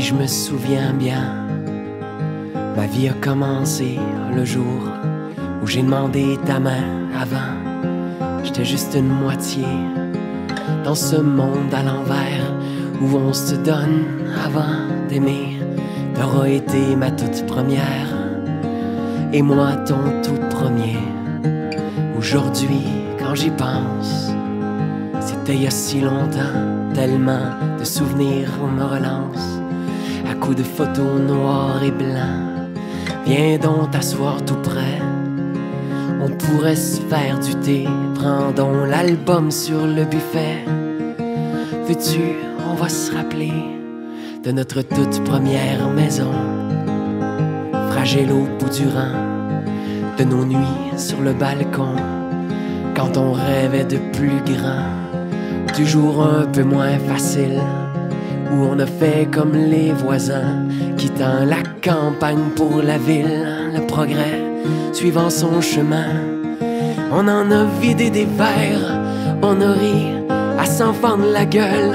je me souviens bien, ma vie a commencé le jour où j'ai demandé ta main. Avant, j'étais juste une moitié dans ce monde à l'envers où on se donne avant d'aimer. T'auras été ma toute première et moi ton tout premier. Aujourd'hui, quand j'y pense, c'était il y a si longtemps, tellement de souvenirs me relancent à coups de photos noires et blancs. Viens donc t'asseoir tout près, on pourrait se faire du thé. Prends donc l'album sur le buffet. Veux-tu, on va se rappeler de notre toute première maison, fragile au bout du rang, de nos nuits sur le balcon, quand on rêvait de plus grand, du jour un peu moins facile, où on a fait comme les voisins, quittant la campagne pour la ville, le progrès suivant son chemin. On en a vidé des verres, on a ri à s'en fendre la gueule.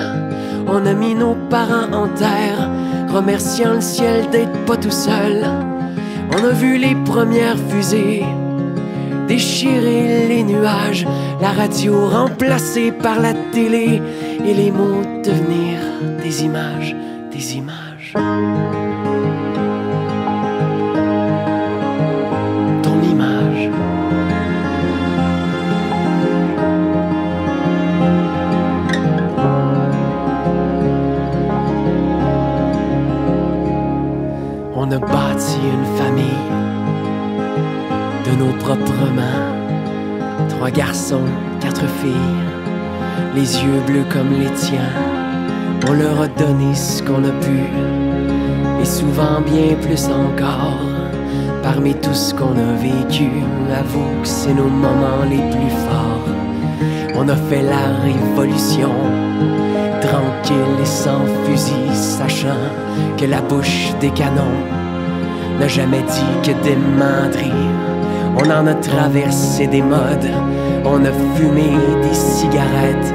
On a mis nos parents en terre, remerciant le ciel d'être pas tout seul. On a vu les premières fusées déchirer les nuages, la radio remplacée par la télé et les mots devenir des images, des images. Ton image. On a bâti une famille de nos propres mains. 3 garçons, 4 filles, les yeux bleus comme les tiens. On leur a donné ce qu'on a pu, et souvent bien plus encore. Parmi tout ce qu'on a vécu, avoue que c'est nos moments les plus forts. On a fait la révolution, tranquille et sans fusil, sachant que la bouche des canons n'a jamais dit que des menteries. On en a traversé des modes, on a fumé des cigarettes,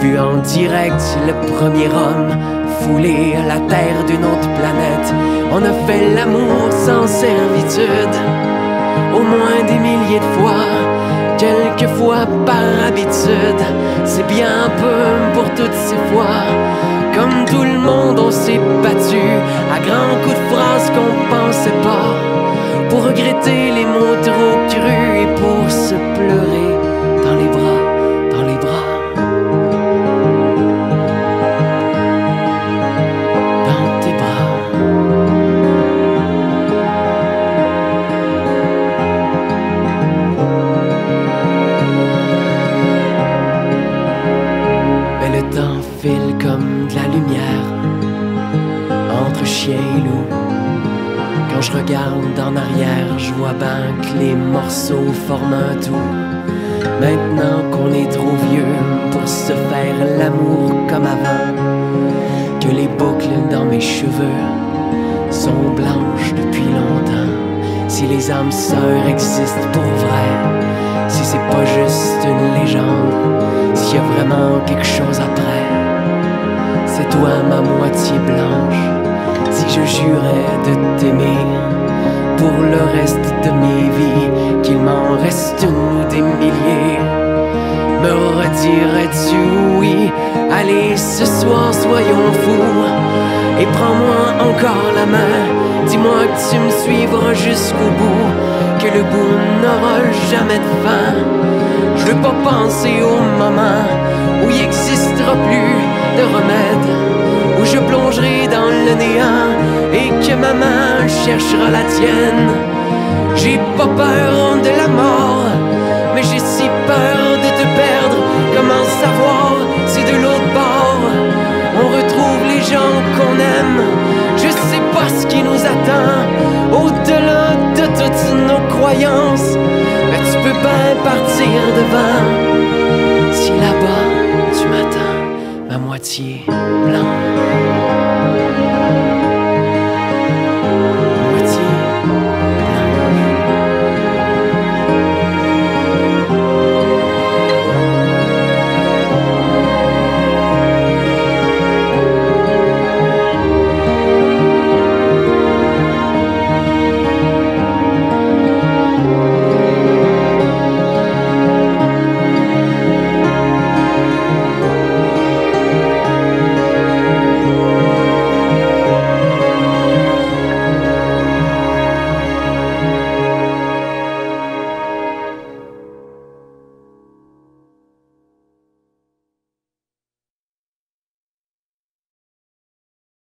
vu en direct le premier homme fouler la terre d'une autre planète. On a fait l'amour sans servitude, au moins des milliers de fois, quelquefois par habitude. C'est bien peu pour toutes ces fois. Comme tout le monde, on s'est battu à grands coups de phrases qu'on pensait pas, pour regretter les mots trop crus et pour se pleurer dans les bras, dans les bras, dans tes bras. Mais le temps file comme de la lumière entre chien et loup. Quand je regarde en arrière, je vois bien que les morceaux forment un tout. Maintenant qu'on est trop vieux pour se faire l'amour comme avant, que les boucles dans mes cheveux sont blanches depuis longtemps. Si les âmes sœurs existent pour vrai, si c'est pas juste une légende, s'il y a vraiment quelque chose après, c'est toi ma moitié blanche. Si je jurais de t'aimer pour le reste de mes vies, qu'il m'en reste une ou des milliers, me redirais-tu oui? Allez, ce soir soyons fous, et prends-moi encore la main. Dis-moi que tu me suivras jusqu'au bout, que le bout n'aura jamais de fin. Je veux pas penser au moment où il n'existera plus de remède, où je plongerai dans le néant et que ma main cherchera la tienne. J'ai pas peur de la mort, mais j'ai si peur de te perdre. Comment savoir si de l'autre bord on retrouve les gens qu'on aime? Je sais pas ce qui nous attend au-delà de toutes nos croyances, mais tu peux bien partir devant si là-bas tu m'attends, ma moitié blanche.